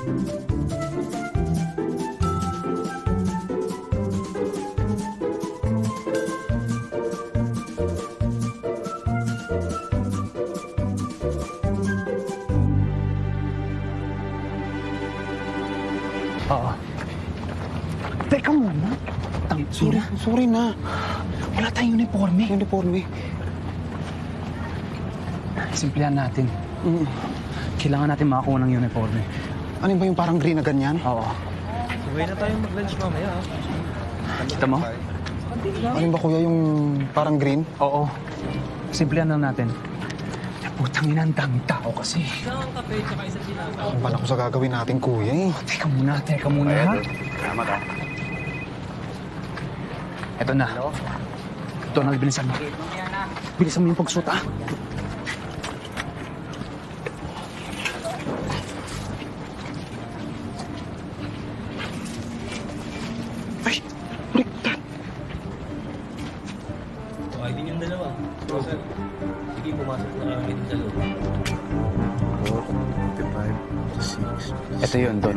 Oo. Teka muna. Sorry na. Wala tayong uniforme. Uniforme. Simplihan natin. Kailangan natin makakuha ng uniforme. Ano ba yung parang green na ganyan? Oo. Sabay na tayong mag-lunch mamaya. Kita mo? Ano ba kuya yung parang green? Oo. Simplihan lang natin. Putang ina, ang daming tao kasi. Isang kape, tsaka isang sinapa. Ang bala ko sa gagawin natin kuya eh. Teka muna ha. Salamat ah. Eto na. Ito na, bilisan mo. Bilisan mo yung pagsuot ah. Ay, baliktad. Okay din yung dalawa. So, sir, sige, pumasok na kami dito sa loob. 4, 55, 6. Ito yun, Don.